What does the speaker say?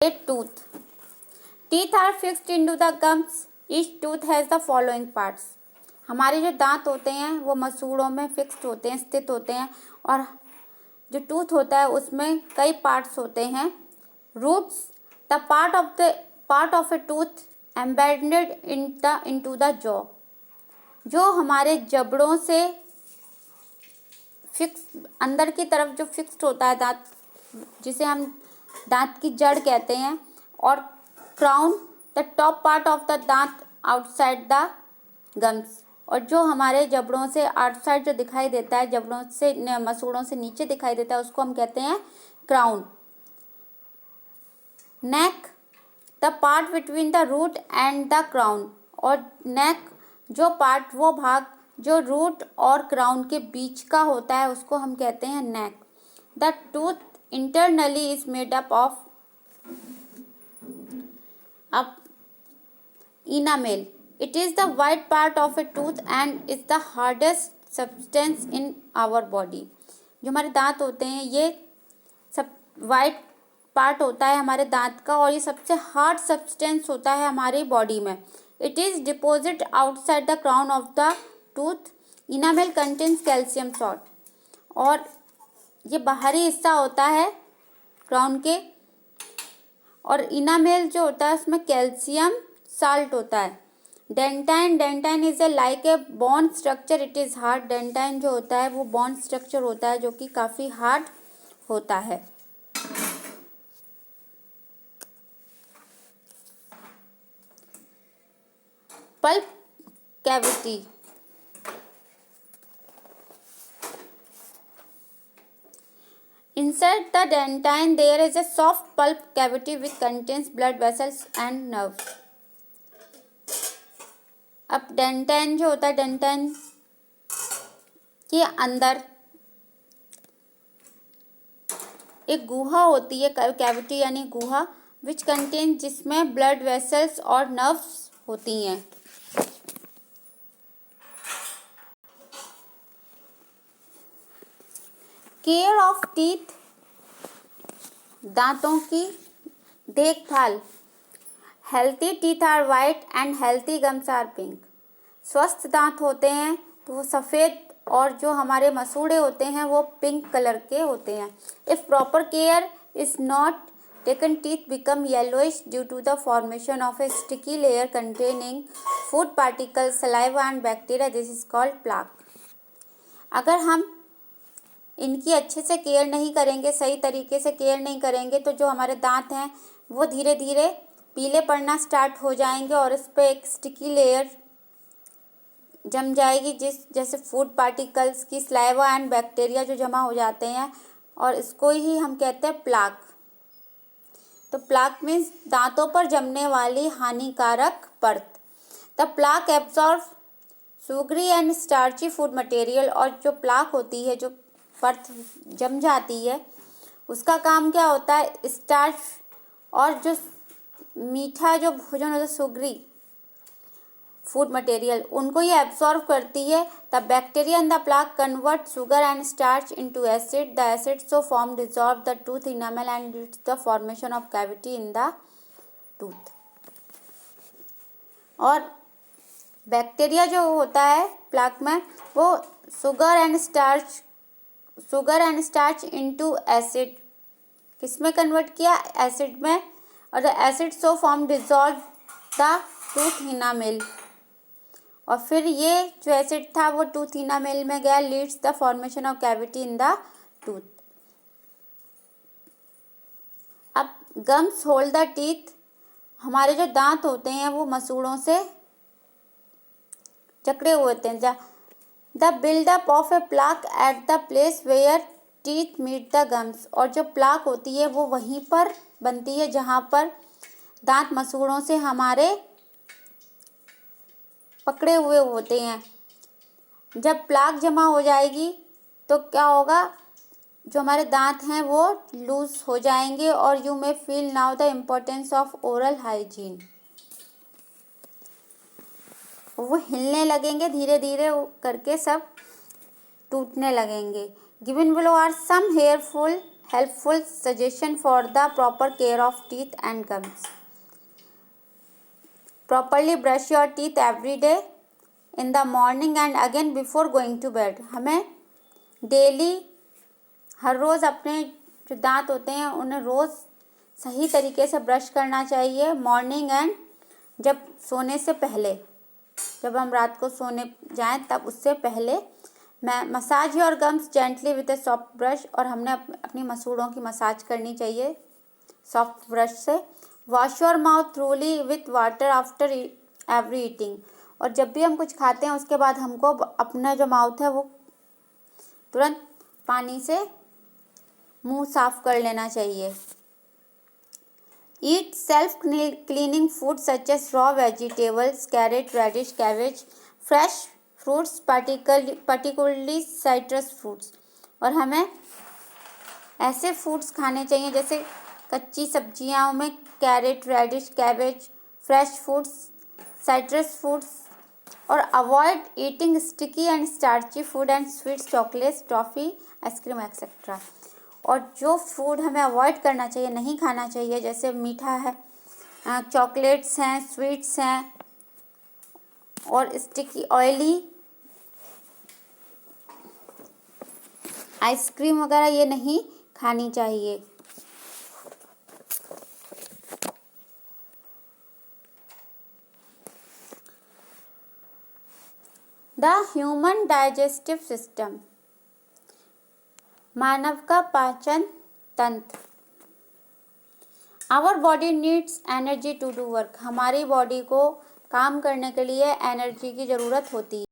A tooth. Teeth are fixed into the gums. Each tooth has the following parts. हमारे जो दांत होते हैं वो मसूड़ों में फिक्स्ड होते हैं, स्थित होते हैं, और जो टूथ होता है उसमें कई पार्ट्स होते हैं. Roots. The part of a tooth embedded into the jaw. जो हमारे जबड़ों से फिक्स अंदर की तरफ जो फिक्स्ड होता है दांत, जिसे हम दांत की जड़ कहते हैं. और crown. The top part of the दांत आउटसाइड द गम्स. और जो हमारे जबड़ों से आउटसाइड जो दिखाई देता है, जबड़ों से मसूड़ों से नीचे दिखाई देता है, उसको हम कहते हैं crown. Neck. The part between the root and the crown. और नेक जो पार्ट, वो भाग जो रूट और क्राउन के बीच का होता है, उसको हम कहते हैं neck. The tooth internally is made up of enamel. It is the white part of a tooth and is the hardest substance in our body. जो हमारे दांत होते हैं ये सब वाइट पार्ट होता है हमारे दांत का, और ये सबसे हार्ड सब्सटेंस होता है हमारी बॉडी में. It is deposit outside the crown of the tooth. Enamel contains calcium salt. और ये बाहरी हिस्सा होता है क्राउन के, और इनामेल जो होता है उसमें कैल्शियम साल्ट होता है. Dentine is a like a bone structure. It is hard. Dentine जो होता है वो बोन स्ट्रक्चर होता है जो कि काफ़ी हार्ड होता है. Pulp cavity. Inside the dentine there is a soft pulp cavity which contains blood vessels and nerves. अब डेंटाइन जो होता है, डेंटाइन के अंदर एक गुहा होती है, कैविटी यानी गुहा, विच कंटेन, जिसमें ब्लड वेसल्स और नर्व्स होती हैं. Care of teeth. दांतों की देखभाल. Healthy teeth are white and healthy gums are pink. स्वस्थ दांत होते हैं तो वो सफ़ेद, और जो हमारे मसूड़े होते हैं वो पिंक कलर के होते हैं. If proper care is not taken teeth become yellowish due to the formation of a sticky layer containing food particles, saliva and bacteria. This is called plaque. अगर हम इनकी अच्छे से केयर नहीं करेंगे, सही तरीके से केयर नहीं करेंगे, तो जो हमारे दांत हैं वो धीरे धीरे पीले पड़ना स्टार्ट हो जाएंगे, और इस पर एक स्टिकी लेयर जम जाएगी, जैसे फूड पार्टिकल्स की, सलाइवा एंड बैक्टीरिया जो जमा हो जाते हैं, और इसको ही हम कहते हैं प्लाक. तो प्लाक मीन्स दांतों पर जमने वाली हानिकारक परत. The plaque absorb sugary and starchy food material. और जो प्लाक होती है, जो परत जम जाती है, उसका काम क्या होता है, स्टार्च और जो मीठा जो भोजन होता है, सुगरी फूड मटेरियल, उनको ये एब्सॉर्ब करती है. The bacteria in the plaque convert sugar and starch into acid. The acid so form dissolve the tooth enamel and leads the formation of cavity in the tooth. और bacteria जो होता है plaque में, वो sugar and starch into acid किस में convert किया, acid में. और the acid so form dissolve the tooth enamel. और फिर ये जो एसिड था वो टूथ इनामेल में गया, leads the formation of cavity in the tooth. अब गम्स होल्ड द टीथ. हमारे जो दांत होते हैं वो मसूड़ों से जकड़े हुए होते हैं. The buildup of a plaque at the place where teeth meet the gums. और जो प्लाक होती है वो वहीं पर बनती है जहाँ पर दांत मसूड़ों से हमारे पकड़े हुए होते हैं. जब प्लाक जमा हो जाएगी तो क्या होगा, जो हमारे दांत हैं वो लूज हो जाएंगे. और you may feel now the importance of oral hygiene. वो हिलने लगेंगे, धीरे धीरे करके सब टूटने लगेंगे. Given below are some helpful helpful suggestion for the proper care of teeth and gums. Properly brush your teeth every day in the morning and again before going to bed. हमें डेली हर रोज़ अपने जो दांत होते हैं उन्हें रोज़ सही तरीके से ब्रश करना चाहिए, मॉर्निंग एंड जब सोने से पहले, जब हम रात को सोने जाएं तब उससे पहले। Massage your gums gently with a soft brush, और हमने अपनी मसूड़ों की मसाज करनी चाहिए सॉफ्ट ब्रश से। Wash your mouth थ्रूली with water after every eating, और जब भी हम कुछ खाते हैं उसके बाद हमको अपना जो माउथ है वो तुरंत पानी से मुंह साफ कर लेना चाहिए। Eat self cleaning food such as raw vegetables, carrot, radish, cabbage, fresh fruits, particularly citrus fruits, और हमें ऐसे फ्रूट्स खाने चाहिए जैसे कच्ची सब्जियों में carrot, radish, cabbage, fresh fruits, citrus fruits, और avoid eating sticky and starchy food and sweets, chocolates, toffee, ice cream etcetera. और जो फूड हमें अवॉइड करना चाहिए, नहीं खाना चाहिए, जैसे मीठा है, चॉकलेट्स हैं, स्वीट्स हैं, और स्टिकी ऑयली आइसक्रीम वगैरह ये नहीं खानी चाहिए। द ह्यूमन डाइजेस्टिव सिस्टम, मानव का पाचन तंत्र। Our body needs energy to do work, हमारी बॉडी को काम करने के लिए एनर्जी की ज़रूरत होती है।